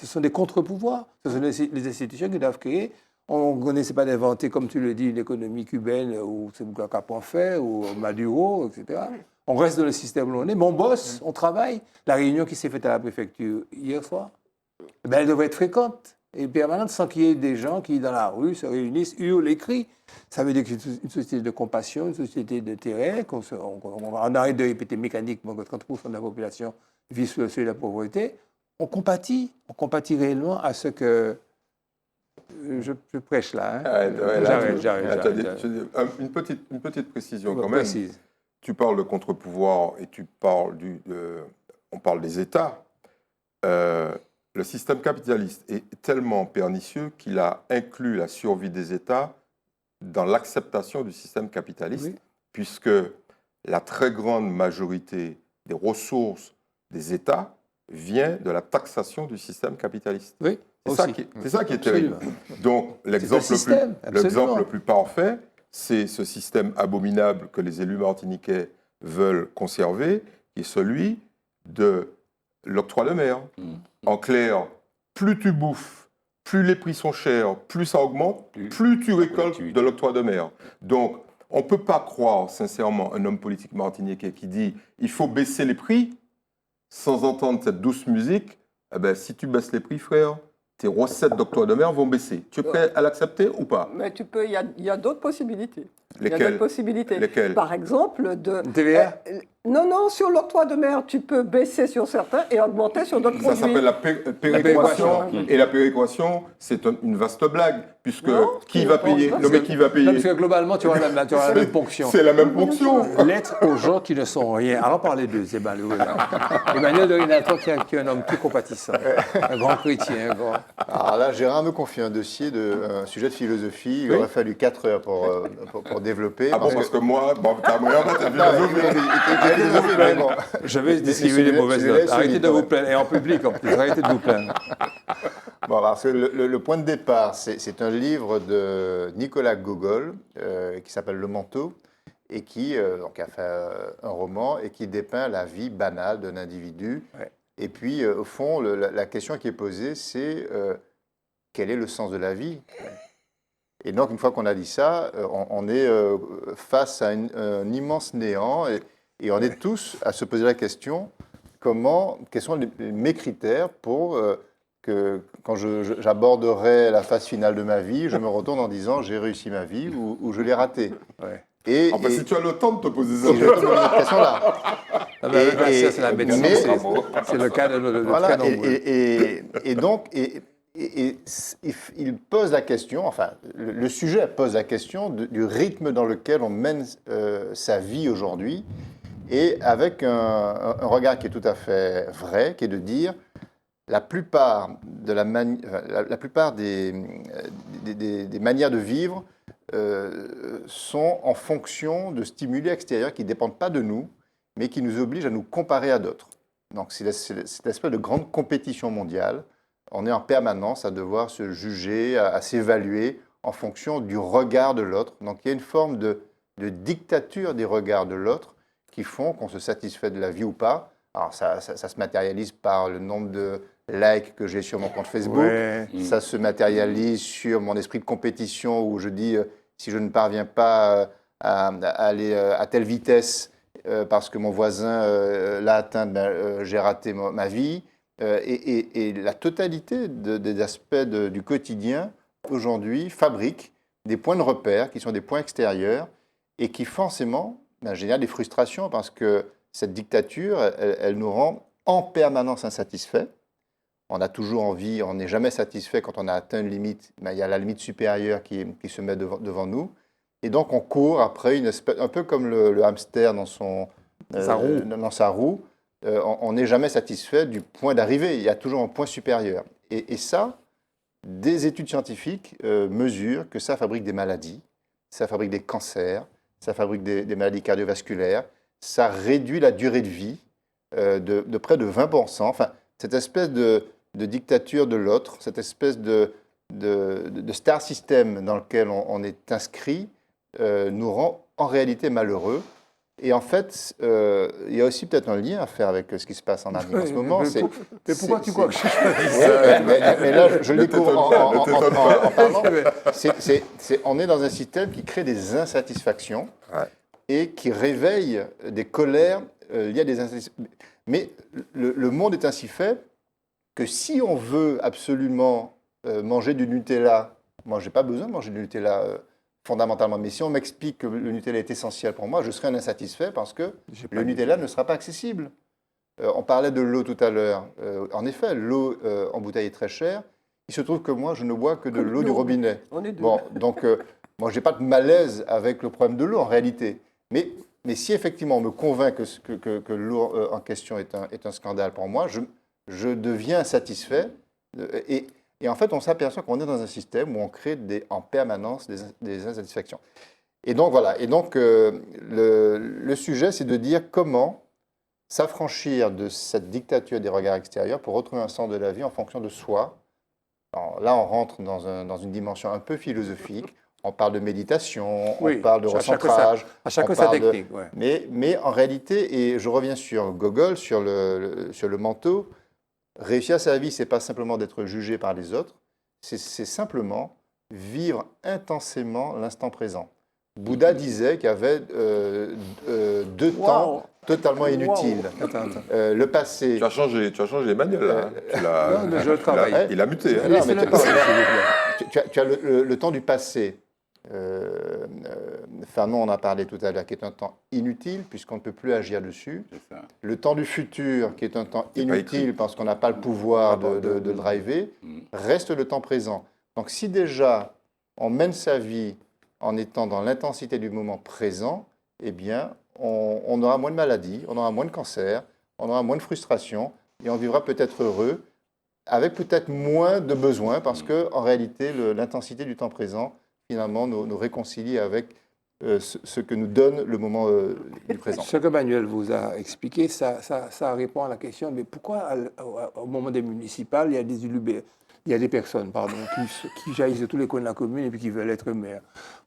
sont des contre-pouvoirs. Ce sont les institutions qui doivent créer. On ne connaissait pas d'inventer, comme tu le dis, une économie cubaine ou c'est Capon fait ou Maduro, etc. On reste dans le système où on est, mais on bosse, on travaille. La réunion qui s'est faite à la préfecture hier soir, elle devrait être fréquente et permanente sans qu'il y ait des gens qui, dans la rue, se réunissent, hurlent, écrient. Ça veut dire que c'est une société de compassion, une société d'intérêt, on arrête de répéter mécaniquement que 30% de la population vit sous le seuil de la pauvreté. On compatit réellement à ce que... Je prêche là. Hein. J'arrête. Une petite précision quand même. Précise. Tu parles de contre-pouvoir et on parle des États. Le système capitaliste est tellement pernicieux qu'il a inclus la survie des États dans l'acceptation du système capitaliste, puisque la très grande majorité des ressources des États vient de la taxation du système capitaliste. Oui. C'est ça qui est terrible. Donc, l'exemple le plus parfait, c'est ce système abominable que les élus martiniquais veulent conserver, qui est celui de l'octroi de mer. En clair, plus tu bouffes, plus les prix sont chers, plus ça augmente, plus tu récoltes de l'octroi de mer. Donc, on ne peut pas croire, sincèrement, un homme politique martiniquais qui dit « il faut baisser les prix » sans entendre cette douce musique. Eh ben, si tu baisses les prix, frère, tes recettes d'octroi de mer vont baisser. Tu es prêt à l'accepter ou pas? Mais il y a d'autres possibilités. Lesquelles? Il y a d'autres possibilités. Lesquelles? Par exemple, TVA? Non, sur l'octroi de mer, tu peux baisser sur certains et augmenter sur d'autres Ça produits. s'appelle la péréquation. Et la péréquation, c'est une vaste blague, puisque qui va payer? Non, mais qui va payer? Parce que globalement, tu auras la même ponction. C'est la même ponction. L'être aux gens qui ne sont rien. Alors, parlez d'eux, c'est malheureux. Emmanuel de Rinaton, qui est un homme tout compatissant, un grand chrétien. Alors là, Gérard me confie un dossier un sujet de philosophie. Il aurait fallu 4 heures pour développer. Ah bon, parce que moi, t'as je vais distribuer les mauvaises notes. Arrêtez de vous plaindre. Et en public, en plus. Arrêtez de vous plaindre. Bon, parce que le point de départ, c'est un livre de Nicolas Gogol qui s'appelle Le Manteau et qui donc a fait un roman et qui dépeint la vie banale d'un individu. Ouais. Et puis, au fond, la question qui est posée, c'est quel est le sens de la vie? Et donc, une fois qu'on a dit ça, on est face à un immense néant et on est tous à se poser la question quels sont mes critères pour que quand j'aborderai la phase finale de ma vie, je me retourne en disant j'ai réussi ma vie ou je l'ai ratée. Ouais. Si tu as le temps de te poser ça. Si je te pose cette question-là. Ça, c'est la médecine. C'est le cas de voilà, très nombreux. Et donc, il pose la question, enfin, le sujet pose la question du rythme dans lequel on mène sa vie aujourd'hui, et avec un regard qui est tout à fait vrai, qui est de dire la plupart des manières de vivre sont en fonction de stimuli extérieurs qui ne dépendent pas de nous, mais qui nous obligent à nous comparer à d'autres. Donc c'est cette espèce de grande compétition mondiale. On est en permanence à devoir se juger, à s'évaluer en fonction du regard de l'autre. Donc il y a une forme de dictature des regards de l'autre qui font qu'on se satisfait de la vie ou pas. Alors ça se matérialise par le nombre de likes que j'ai sur mon compte Facebook. Ouais. Ça se matérialise sur mon esprit de compétition où je dis si je ne parviens pas à aller à telle vitesse parce que mon voisin l'a atteint, j'ai raté ma vie. Et la totalité des aspects du quotidien aujourd'hui fabriquent des points de repère qui sont des points extérieurs et qui forcément génèrent des frustrations parce que cette dictature, elle nous rend en permanence insatisfaits. On a toujours envie, on n'est jamais satisfait quand on a atteint une limite, mais il y a la limite supérieure qui se met devant nous. Et donc on court après une espèce, un peu comme le hamster dans sa roue. on n'est jamais satisfait du point d'arrivée. Il y a toujours un point supérieur. Et ça, des études scientifiques mesurent que ça fabrique des maladies, ça fabrique des cancers, ça fabrique des maladies cardiovasculaires, ça réduit la durée de vie de près de 20%. Enfin, cette espèce de dictature de l'autre, cette espèce de star system dans lequel on est inscrit, nous rend en réalité malheureux. Et en fait, il y a aussi peut-être un lien à faire avec ce qui se passe en Afrique en ce moment. Mais pourquoi tu crois que je choisis Ouais, mais là, je le découvre en t'étonne pas. parlant. On est dans un système qui crée des insatisfactions et qui réveille des colères. Il y a des mais le monde est ainsi fait que si on veut absolument manger du Nutella, moi, je n'ai pas besoin de manger du Nutella fondamentalement, mais si on m'explique que le Nutella est essentiel pour moi, je serai un insatisfait parce que le Nutella ne sera pas accessible. On parlait de l'eau tout à l'heure. En effet, l'eau en bouteille est très chère. Il se trouve que moi, je ne bois que de l'eau du robinet. On est deux. Bon, donc, moi, je n'ai pas de malaise avec le problème de l'eau en réalité. Mais si effectivement on me convainc que l'eau en question est un scandale pour moi, je deviens insatisfait. Et en fait, on s'aperçoit qu'on est dans un système où on crée en permanence des insatisfactions. Et donc, voilà. Et donc, le sujet, c'est de dire comment s'affranchir de cette dictature des regards extérieurs pour retrouver un sens de la vie en fonction de soi. Alors, là, on rentre dans une dimension un peu philosophique. On parle de méditation, on parle de recentrage. À chacun sa technique. Mais en réalité, et je reviens sur Gogol, sur le manteau, réussir sa vie, ce n'est pas simplement d'être jugé par les autres, c'est simplement vivre intensément l'instant présent. Bouddha disait qu'il y avait deux temps totalement inutiles. Le passé. Tu as changé Emmanuel, là. Non, mais je travaille. Il a muté. Non, mais tu as le temps du passé. Fanon en a parlé tout à l'heure, qui est un temps inutile puisqu'on ne peut plus agir dessus. Le temps du futur, qui est un temps inutile parce qu'on n'a pas le pouvoir de driver, reste le temps présent. Donc si déjà on mène sa vie en étant dans l'intensité du moment présent, eh bien on aura moins de maladies, on aura moins de cancers, on aura moins de frustration et on vivra peut-être heureux avec peut-être moins de besoins parce qu'en réalité l'intensité du temps présent finalement nous réconcilie avec ce que nous donne le moment du présent. Ce que Manuel vous a expliqué, ça répond à la question, mais pourquoi au moment des municipales, il y a des personnes qui jaillissent de tous les coins de la commune et puis qui veulent être maire?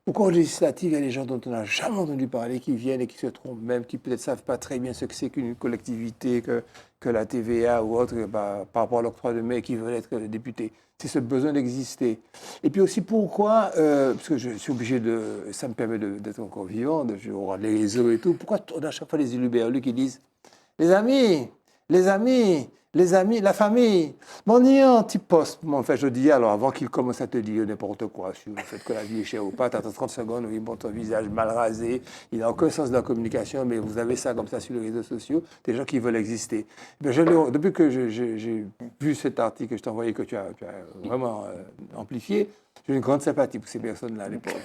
Pourquoi aux législatives, il y a des gens dont on n'a jamais entendu parler, qui viennent et qui se trompent même, qui peut-être ne savent pas très bien ce que c'est qu'une collectivité, que la TVA ou autre, par rapport à l'octroi de mer, qui veulent être députés? C'est ce besoin d'exister. Et puis aussi, pourquoi, parce que je suis obligé ça me permet d'être encore vivant, je regarde les réseaux et tout, pourquoi on a à chaque fois les élus berlus qui disent « Les amis, la famille, mon un petit poste. » Enfin, je dis alors, avant qu'il commence à te dire n'importe quoi sur le fait que la vie est chère ou pas, tu attends 30 secondes où il montre ton visage mal rasé, il n'a aucun sens de la communication, mais vous avez ça comme ça sur les réseaux sociaux, des gens qui veulent exister. Depuis que j'ai vu cet article que je t'ai envoyé, que tu as vraiment amplifié, j'ai une grande sympathie pour ces personnes-là à l'époque.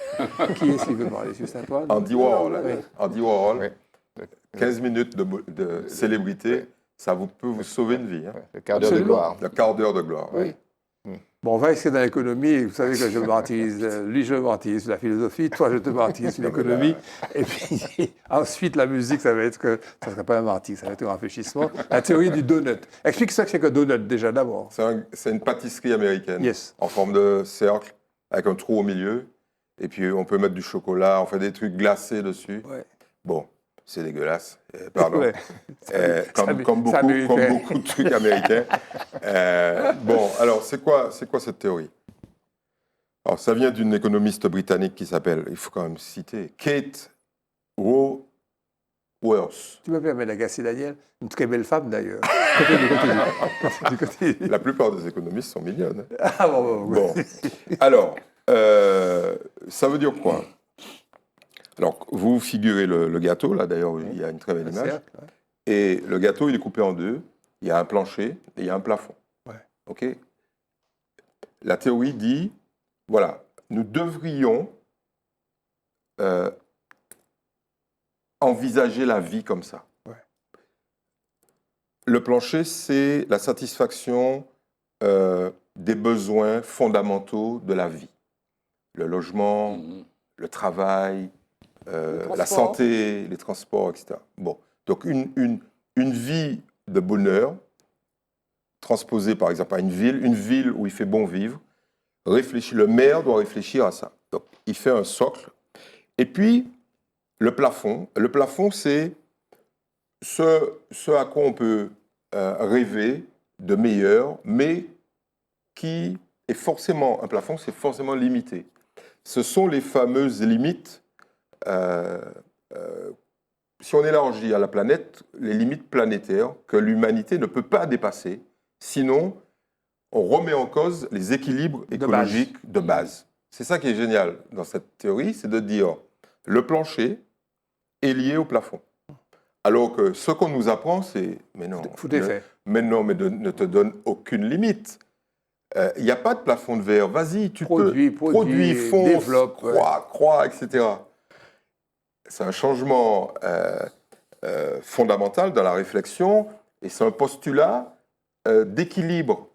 Qui est-ce qui veut parler sur ça, toi? Andy Warhol. Oui. Andy Warhol, 15 minutes de célébrité. Ça peut vous sauver une vie. Hein. Le quart d'heure de gloire. Le quart d'heure de gloire. Oui. Bon, on va essayer dans l'économie. Vous savez que je me martyrise. Lui, je me martyrise sur la philosophie. Toi, je te martyrise sur l'économie. Et puis, ensuite, la musique, ça ne sera pas un martyr, ça va être un rafraîchissement. La théorie du donut. Explique ce que c'est que donut, déjà, d'abord. C'est une pâtisserie américaine. Yes. En forme de cercle, avec un trou au milieu. Et puis, on peut mettre du chocolat, on fait des trucs glacés dessus. Ouais. Bon. C'est dégueulasse, pardon. Ouais. Comme beaucoup de trucs américains. Bon, alors, c'est quoi cette théorie? Alors, ça vient d'une économiste britannique qui s'appelle, il faut quand même citer, Kate Raworth. Tu me permets d'agacer Daniel, une très belle femme d'ailleurs. La plupart des économistes sont mignonnes. Ah bon. Alors, ça veut dire quoi? Alors, vous figurez le gâteau, là d'ailleurs, il y a une très belle image. Cercle, ouais. Et le gâteau, il est coupé en deux. Il y a un plancher et il y a un plafond. Ouais. OK? La théorie dit, voilà, nous devrions envisager la vie comme ça. Ouais. le plancher, c'est la satisfaction des besoins fondamentaux de la vie. Le logement, le travail, la santé, les transports, etc. Bon. Donc, une vie de bonheur, transposée par exemple à une ville où il fait bon vivre, le maire doit réfléchir à ça. Donc, il fait un socle. Et puis, le plafond, c'est ce à quoi on peut rêver de meilleur, mais qui est forcément, un plafond, c'est forcément limité. Ce sont les fameuses limites, si on élargit à la planète, les limites planétaires que l'humanité ne peut pas dépasser, sinon on remet en cause les équilibres écologiques de base. C'est ça qui est génial dans cette théorie, c'est de dire le plancher est lié au plafond. Alors que ce qu'on nous apprend, c'est mais non, ne te donne aucune limite. Il n'y a pas de plafond de verre. Vas-y, tu produis, fonce, développe, crois, etc. C'est un changement fondamental dans la réflexion et c'est un postulat d'équilibre.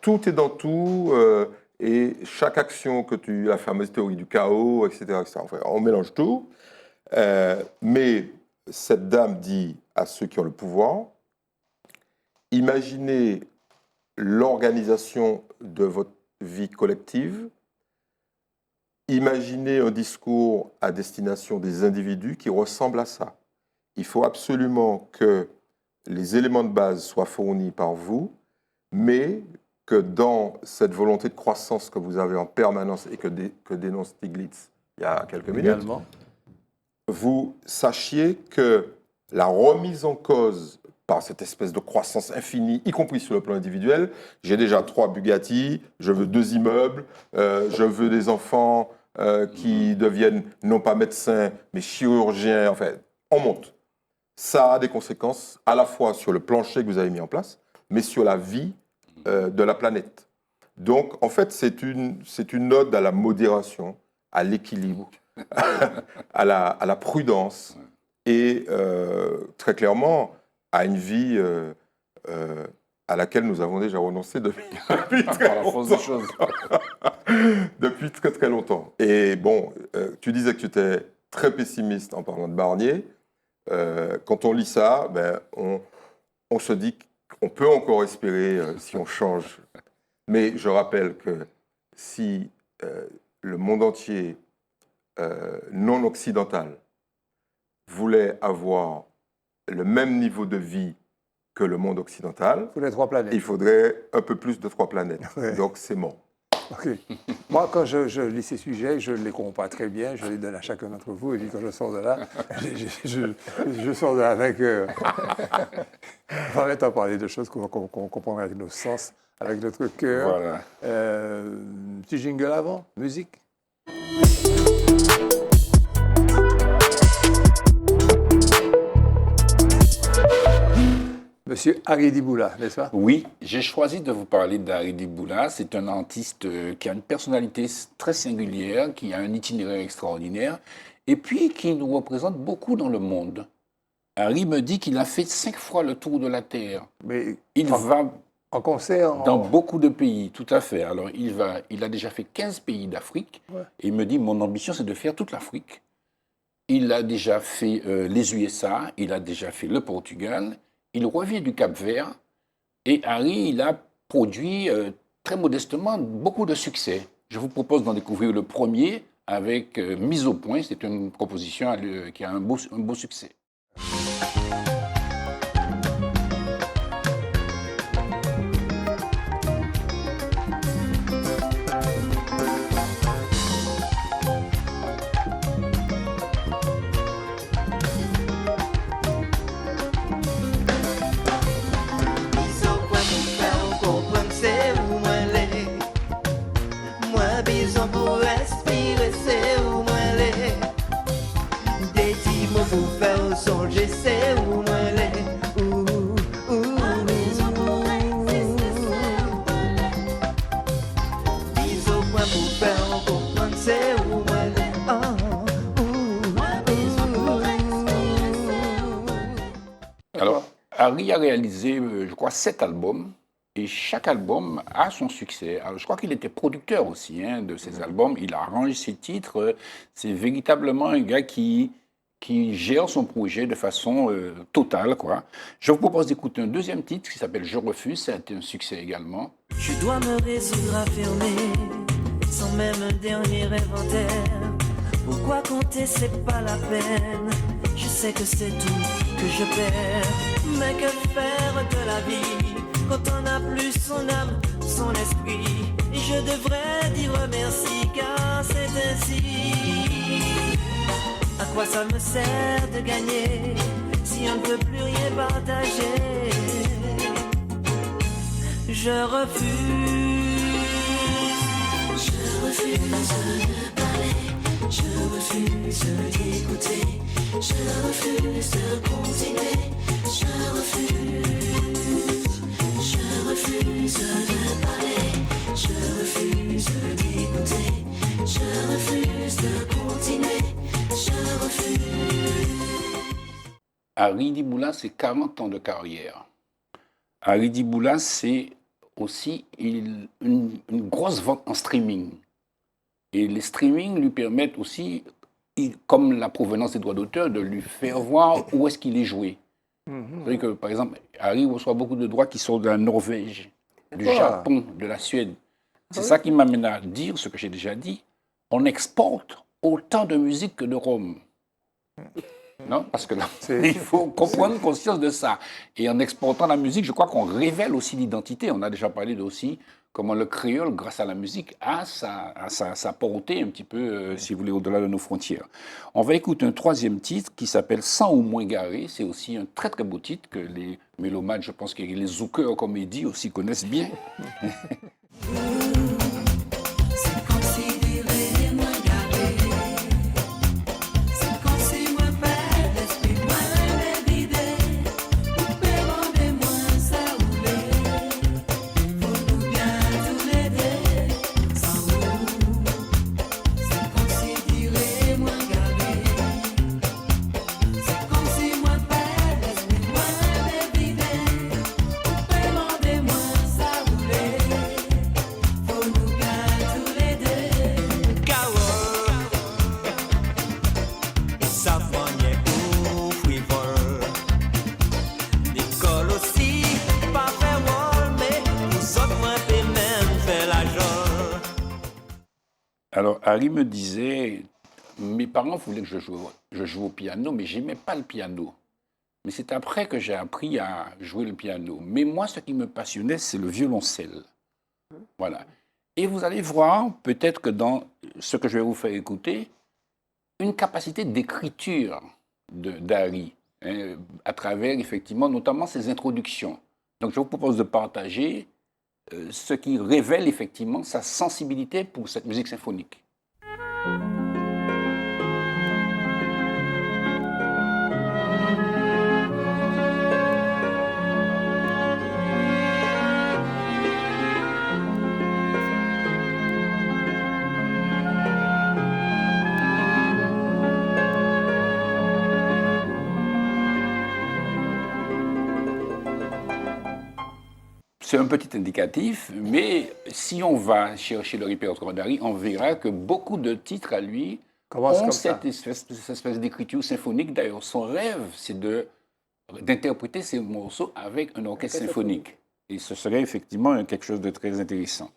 Tout est dans tout et chaque action la fameuse théorie du chaos, etc. Enfin, on mélange tout. Mais cette dame dit à ceux qui ont le pouvoir, imaginez l'organisation de votre vie collective, imaginez un discours à destination des individus qui ressemble à ça. Il faut absolument que les éléments de base soient fournis par vous, mais que dans cette volonté de croissance que vous avez en permanence et que dénonce Stiglitz il y a quelques minutes, vous sachiez que la remise en cause par cette espèce de croissance infinie, y compris sur le plan individuel, j'ai déjà 3 Bugatti, je veux 2 immeubles, je veux des enfants qui deviennent non pas médecins, mais chirurgiens, enfin, on monte. Ça a des conséquences à la fois sur le plancher que vous avez mis en place, mais sur la vie de la planète. Donc, en fait, c'est une ode à la modération, à l'équilibre, à la prudence et très clairement à une vie à laquelle nous avons déjà renoncé depuis très longtemps. Depuis très très longtemps. Et bon, tu disais que tu étais très pessimiste en parlant de Barnier. Quand on lit ça, ben, on se dit qu'on peut encore espérer si on change. Mais je rappelle que si le monde entier non occidental voulait avoir le même niveau de vie que le monde occidental, il faudrait un peu plus de 3 planètes. Ouais. Donc c'est mort. Okay. Moi, quand je lis ces sujets, je ne les comprends pas très bien, je les donne à chacun d'entre vous, et puis quand je sors de là, je sors de là avec... on va maintenant parler de choses qu'on comprend avec nos sens, avec notre cœur. Voilà. Petit jingle avant, musique. Monsieur Haridi Boula, n'est-ce pas? Oui, j'ai choisi de vous parler d'Haridi Boula. C'est un artiste qui a une personnalité très singulière, qui a un itinéraire extraordinaire, et puis qui nous représente beaucoup dans le monde. Harry me dit qu'il a fait 5 fois le tour de la Terre. Mais il va en concert dans beaucoup de pays, tout à fait. Alors il a déjà fait 15 pays d'Afrique, et il me dit, mon ambition, c'est de faire toute l'Afrique. Il a déjà fait les USA, il a déjà fait le Portugal. Il revient du Cap-Vert et Harry, il a produit très modestement beaucoup de succès. Je vous propose d'en découvrir le premier avec Mise au point. C'est une proposition qui a un beau succès. Pour respirer, c'est où moi les. Des petits mots pour faire Harry a réalisé, je crois, 7 albums. Et chaque album a son succès. Alors, je crois qu'il était producteur aussi de ces albums. Il arrange ses titres. C'est véritablement un gars qui gère son projet de façon totale, quoi. Je vous propose d'écouter un deuxième titre qui s'appelle « Je refuse ». C'est un succès également. Je dois me résoudre à fermer, sans même un dernier inventaire. Pourquoi compter, c'est pas la peine. Je sais que c'est tout que je perds. Mais que faire de la vie quand on n'a plus son âme, son esprit? Je devrais dire merci car c'est ainsi. À quoi ça me sert de gagner si on ne peut plus rien partager? Je refuse. Je refuse de parler. Je refuse d'écouter. Je refuse de continuer. Je refuse. Je refuse de parler. Je refuse d'écouter. Je refuse de continuer. Je refuse. Harry Diboula, c'est 40 ans de carrière. Harry Diboula, c'est aussi une grosse vente en streaming. Et les streamings lui permettent aussi, comme la provenance des droits d'auteur, de lui faire voir où est-ce qu'il est joué. C'est-à-dire que, par exemple, Harry reçoit beaucoup de droits qui sont de la Norvège, du Japon, de la Suède. C'est ça qui m'amène à dire ce que j'ai déjà dit. On exporte autant de musique que de Rome. Non, parce que là, il faut prendre conscience de ça. Et en exportant la musique, je crois qu'on révèle aussi l'identité. On a déjà parlé aussi comment le créole, grâce à la musique, a sa portée un petit peu, si vous voulez, au-delà de nos frontières. On va écouter un troisième titre qui s'appelle « 100 ou moins garé ». C'est aussi un très très beau titre que les mélomanes, je pense que les zoukeurs, comme il dit, aussi connaissent bien. Alors, Harry me disait, mes parents voulaient que je joue au piano, mais je n'aimais pas le piano. Mais c'est après que j'ai appris à jouer le piano. Mais moi, ce qui me passionnait, c'est le violoncelle. Voilà. Et vous allez voir, peut-être que dans ce que je vais vous faire écouter, une capacité d'écriture d'Harry, à travers, effectivement, notamment ses introductions. Donc, je vous propose de partager ce qui révèle effectivement sa sensibilité pour cette musique symphonique. C'est un petit indicatif, mais si on va chercher le répertoire d'Harry, on verra que beaucoup de titres à lui ont cette espèce d'écriture symphonique. D'ailleurs, son rêve, c'est d'interpréter ces morceaux avec un orchestre symphonique. Et ce serait effectivement quelque chose de très intéressant.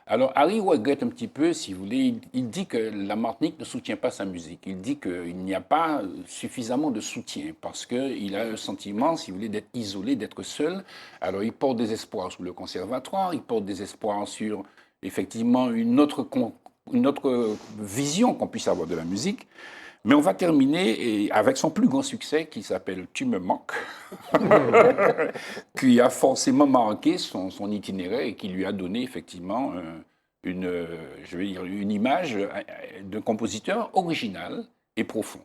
Alors, Harry regrette un petit peu, si vous voulez, il dit que la Martinique ne soutient pas sa musique. Il dit qu'il n'y a pas suffisamment de soutien parce qu'il a un sentiment, si vous voulez, d'être isolé, d'être seul. Alors, il porte des espoirs sur le conservatoire, il porte des espoirs sur, effectivement, une autre vision qu'on puisse avoir de la musique. Mais on va terminer avec son plus grand succès qui s'appelle « Tu me manques », qui a forcément marqué son itinéraire et qui lui a donné effectivement une image d'un compositeur original et profond.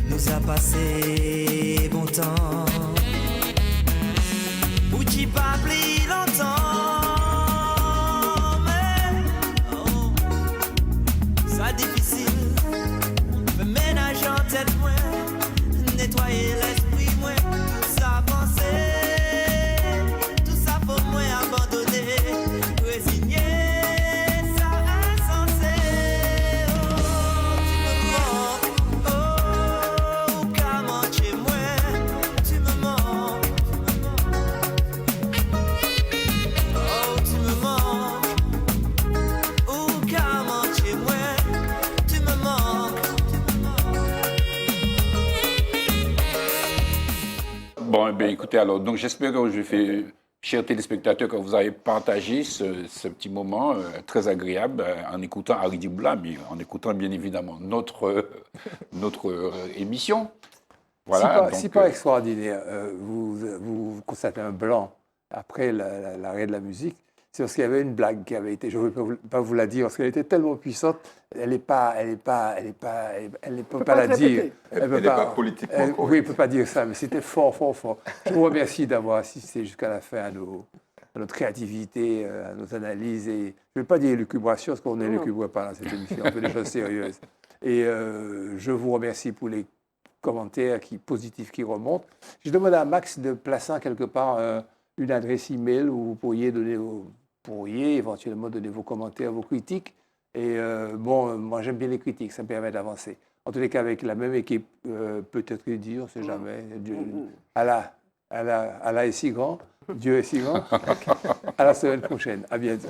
Nous a passé bon temps, ou t'y pas pris longtemps, mais ça difficile. Ménage en tête, moi, nettoyer l'esprit, moi, tout ça pensé. noté. Alors, donc j'espère que je fais, chers téléspectateurs, que vous avez partagé ce petit moment très agréable en écoutant Harry Diboula, mais en écoutant bien évidemment notre émission. Voilà, Si pas extraordinaire, vous constatez un blanc après l'arrêt de la musique, c'est parce qu'il y avait une blague qui avait été, je ne vais pas vous la dire, parce qu'elle était tellement puissante, elle ne peut pas la dire. Elle n'est pas politiquement correcte. Oui, elle ne peut pas dire ça, mais c'était fort, fort, fort. Je vous remercie d'avoir assisté jusqu'à la fin à notre créativité, à nos analyses. Et je ne vais pas dire lucubration, parce qu'on ne lucubre pas dans cette émission, on fait des choses sérieuses. Et je vous remercie pour les commentaires positifs qui remontent. Je demande à Max de placer quelque part une adresse email où vous pourriez éventuellement donner vos commentaires, vos critiques. Et moi j'aime bien les critiques, ça me permet d'avancer. En tous les cas, avec la même équipe, peut-être dit, on ne sait jamais. Allah est si grand, Dieu est si grand. À la semaine prochaine, à bientôt.